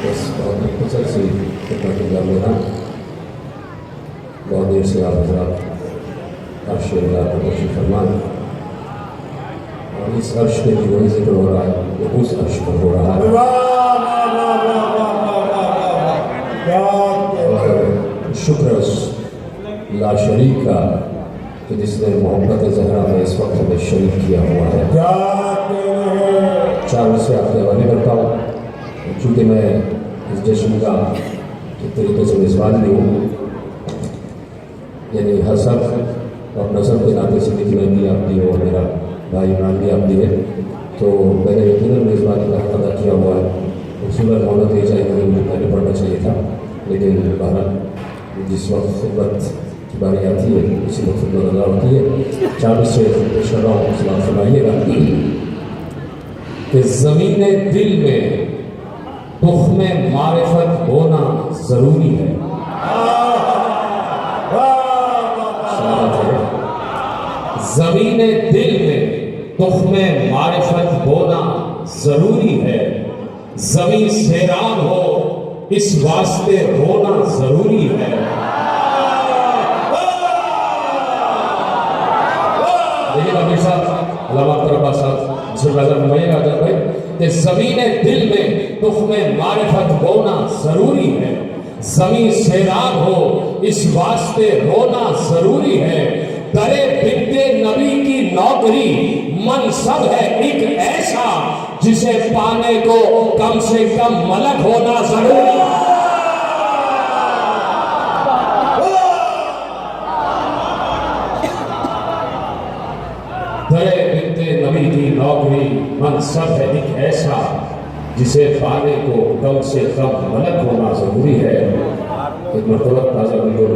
बस बहुत मुख्तसर सी खिदमत कर लेना। बहुत देर से आप हज़रात अर्श अल्लाह को तशरीफ़ फरमान, और इस अर्श पे भी वही जिक्र हो रहा है जो उस अर्श पर हो रहा है। और शुक्र उस ला शरीक का कि जिसने मोहब्बत ज़हरा में इस वक्त हमें शरीक किया हुआ है। 4 से आपके हवाले करता हूँ, चूँकि मैं इस जश्न का एक तरीके से मेज़बान भी हूँ, यानी हसब और नसब के नाते से भी मैं भी आप भी हो, मेरा भाई इमरान भी आप भी है, तो मैंने यकीनन मेज़बानी का हक़ अदा किया हुआ है। उसूलन होना तो ये चाहिए, मुझे पहले पढ़ना चाहिए था, लेकिन बहरहाल जिस वक्त खिदमत की बारी आती है उसी वक्त खिदमत अदा होती है। 4 से पेश कर रहा हूँ, सलाम सुनाइएगा कि ज़मीने दिल में तुख़्मे मारिफत होना ज़रूरी है। ज़मीने दिल में तुख़्मे मारिफत होना ज़रूरी है। ज़मीन सैराब हो इस वास्ते रोना ज़रूरी है। देखिए कबीर साहब, अल्लामा तरबा साहब भाई कि ज़मीने दिल में तुख़्मे मारिफत होना ज़रूरी है। ज़मीन सैराब हो इस वास्ते रोना ज़रूरी है। दरे बिन्ते नबी की नौकरी मनसब है एक ऐसा जिसे पाने को कम से कम मलक होना जरूरी है। दरे बिन्ते नबी की नौकरी मनसब है एक ऐसा जिसे पाने को कम से कम मलक होना जरूरी है। एक मरतबा ताज़ा वीडियो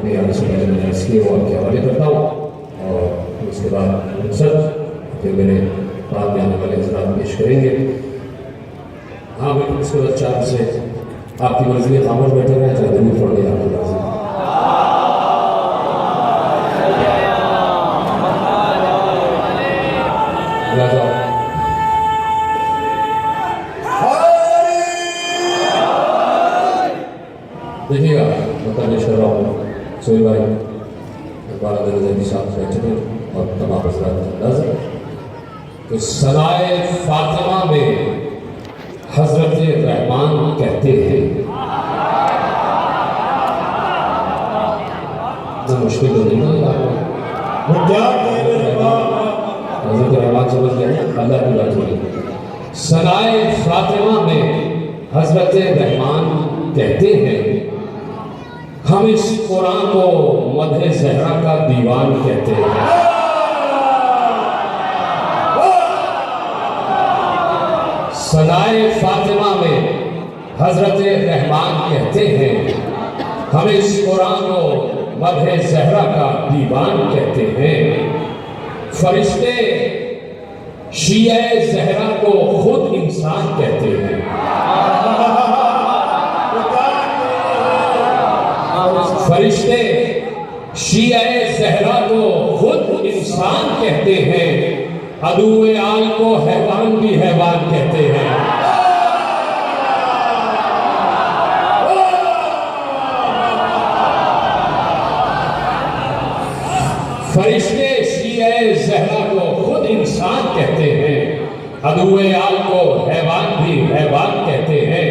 में आने से पहले मैं इसके वो आपके हवाले करता हूँ, और उसके बाद मकसद फिर मेरे बाद में आने वाले हज़रात पेश करेंगे। हाँ बिल्कुल, उसके बाद 4 से आपकी मर्जी में खामोश बैठे रहें, चाहे जरूर पढ़ लें आपकी मर्जी। देखिएगा मतलब पेश कर रहा हूँ सोहेल भाई, इकबाल अदरजैदी साहब बैठे हैं और तमाम हज़रात का अंदाज़ा तो सनाए फातिमा में हज़रत रहमान कहते हैं। तो मुश्किल तो नहीं है, वो क्या हज़रत रहमान समझ गए, अल्लाह की बात हुई। सनाए फातिमा में हज़रत रहमान कहते हैं, हम इस कुरान को मदह ज़हरा का दीवान कहते हैं। सनाए फातिमा में हज़रत रहमान कहते हैं, हम इस कुरान को मदह ज़हरा का दीवान कहते हैं। फरिश्ते शिया ज़हरा को खुद इंसान कहते हैं। फरिश्ते शिया ज़हरा को खुद इंसान कहते हैं। अदुए आल को हैवान भी हैवान कहते हैं। फरिश्ते शिया ज़हरा को खुद इंसान कहते हैं। अदुए आल को हैवान भी हैवान कहते हैं।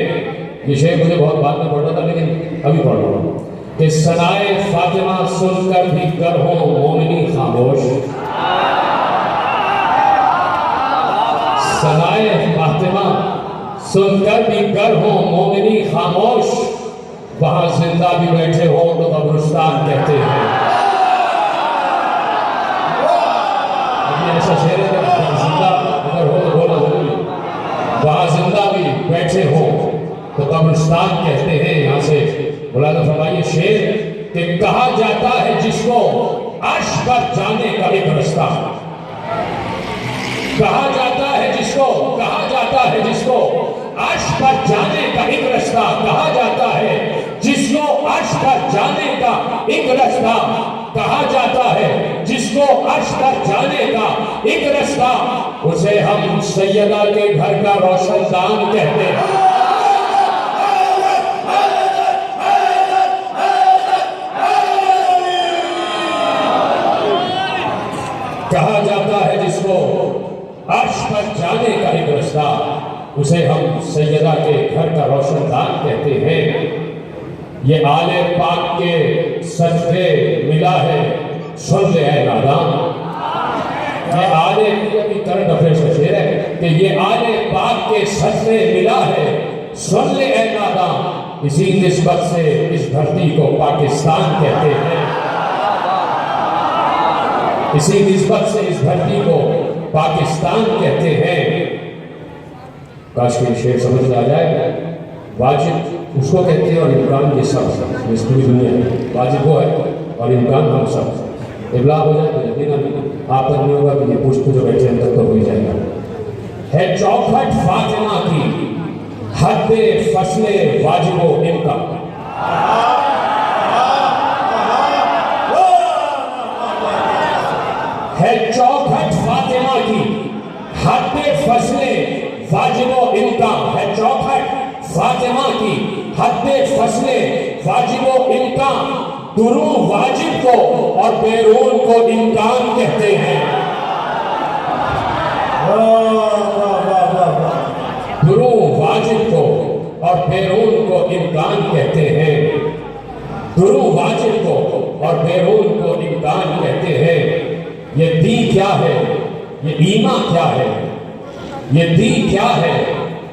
ये शेर मुझे बहुत बाद में पढ़ना था, लेकिन अभी पढ़ रहा हूँ कि सनाए फातिमा सुनकर भी कर हो मोमिनी खामोश। सनाए फातिमा सुनकर भी कर हो मोमिनी खामोश। वहां जिंदा भी बैठे हो तो कब्रिस्तान कहते हैं। ऐसा शेर है, जिंदा अगर हो तो बोला जरूरी। वहां जिंदा भी बैठे हो तो कब्रिस्तान कहते हैं। यहाँ से मुलाज़ा फरमाइए शेर कि कहा जाता है जिसको अर्श पर जाने का एक रास्ता, कहा जाता है जिसको अर्श पर जाने का एक रास्ता, कहा जाता है जिसको अर्श पर जाने का एक रास्ता, कहा जाता है जिसको अर्श पर जाने का एक रास्ता, उसे हम सैयदा के घर का रोशनदान कहते हैं। कहा जाता है जिसको अर्श पर जाने का एक रास्ता, उसे हम सैयदा के घर का रोशनदान कहते हैं। ये आले पाक के सजदे मिला है, सुन ले ऐ नादान। ये आले की करंट अफेयर्स का शेर है कि ये आले पाक के सजदे मिला है, सुन ले ऐ नादान। इसी निस्बत से इस धरती को पाकिस्तान कहते हैं। इसी निस्बत से इस धरती को पाकिस्तान कहते हैं। काश के शेर समझ में आ जाए। वाजिब उसको कहते हैं और इम्कान ये सब इस पूरी दुनिया में वाजिब वो है और इम्कान हम सब। इब्लाग हो जाए तो यकीन आप तक नहीं होगा कि ये पुष्प जो बैठे हैं तब तो हो ही जाएगा। है चौखट फातिमा की हद्दे फसले वाजिबो इनका। है चौखट फातिमा की हद्दे फसले वाजिबो इनका। है चौखट फातिमा की हद्दे फसले वाजिबो इनका। दुरू वाजिब को और बैरून को इम्कान कहते हैं। दुरू वाजिब को और बैरून को इम्कान कहते हैं। दुरू वाजिब को और बैरून को इम्कान कहते हैं। ये दी क्या है, ये ईमा क्या है, ये दी क्या है,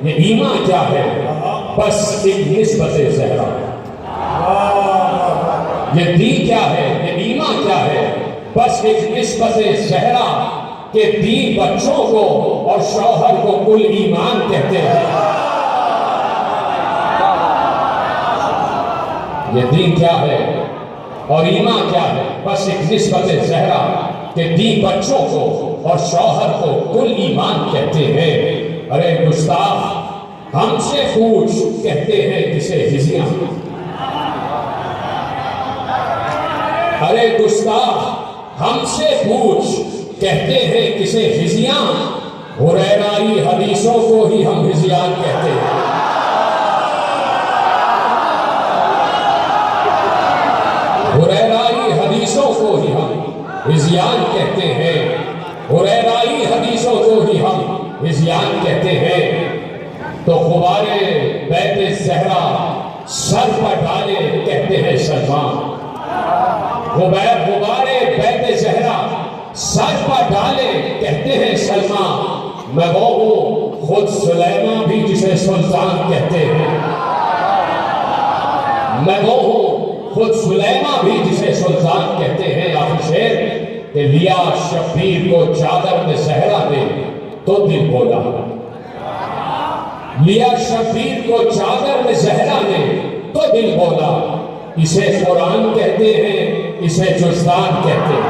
ये ईमा क्या है, बस एक निस्बत-ए ज़हरा। ये दी क्या है, ये ईमा क्या है, बस एक निस्बत-ए ज़हरा के दी बच्चों को और शौहर को कुल ईमान कहते हैं। ये दी क्या है और ईमा क्या है, बस एक निस्बत-ए ज़हरा के दी बच्चों को और शौहर को कुल ईमान कहते हैं। अरे गुस्ताख हमसे पूछ कहते हैं किसे हिज़ियां। अरे गुस्ताख हमसे पूछ कहते हैं किसे हिज़ियां। हुरैराई हदीसों को ही हम हिज़ियान कहते हैं। हुरैराई हदीसों को ही हम हिज़ियान कहते हैं। हुरैराई हदीसों को ही हम हिज़ियान कहते हैं। तो खुबारे बैत ज़हरा सर पर डाले कहते हैं सलमान। गुबारे बैत ज़हरा सर पर डाले कहते हैं सलमान। मैं वो हूँ खुद सुलैमा भी जिसे सुल्तान कहते हैं। मैं वो हूँ खुद सुलैमा भी जिसे सुल्तान कहते हैं। आखिर शेर कि लिया शब्बीर को चादर में ज़हरा दे तो दिल बोला। लिया शब्बीर को चादर में ज़हरा दे तो दिल बोला। इसे कुरान कहते हैं, इसे जुज़दान कहते हैं।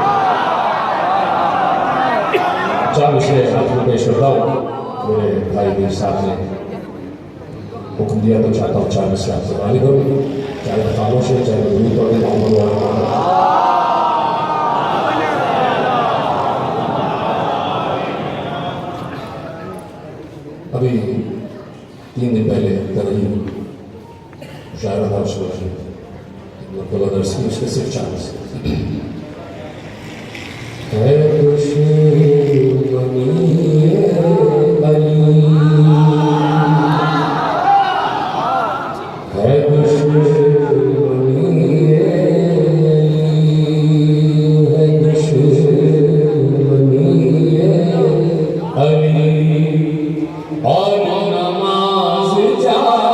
चार इसलिए हाथ में पेश करता हूँ। मेरे भाई मेरे साहब ने हुक्म दिया तो चाहता हूँ चार इसलिए आपसे गाली करूँ, चाहे खामोश है, चाहे दूर पड़े मोहम्मद वाला। अभी 3 दिन पहले तरजीह शायर था उसको दर्श की उसके सिर्फ चांस है दुश्मनी अली है दुश्मनी है दुश्मनी अली और नमाज जारी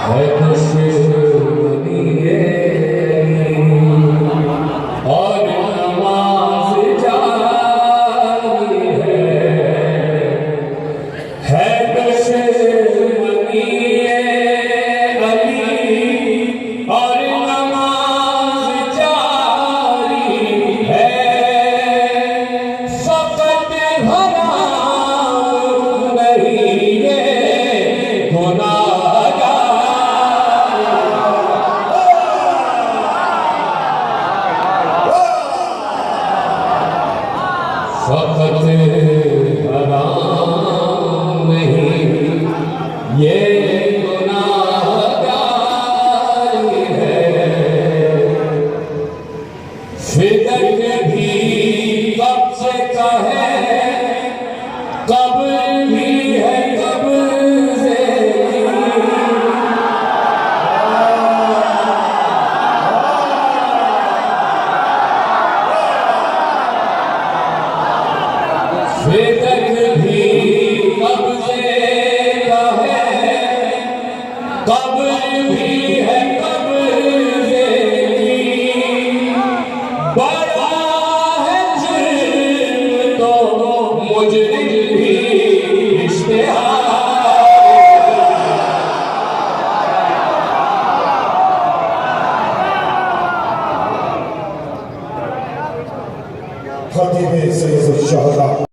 है दुश्मनी और नमाज जारी है दुश्मनी अली और नमाज जारी है। फ़क़त हराम नहीं ये फ़क़त हराम नहीं ये गुनाहगार फिदक भी कब्ज का है, कब्र भी है कब्ज़े की। फिदक भी कब्ज़े का है, कब्र भी है कब्ज़े की। बड़ा है जुर्म तो मुजरिम भी इश्तिहार। खतीब सैयद शुहदा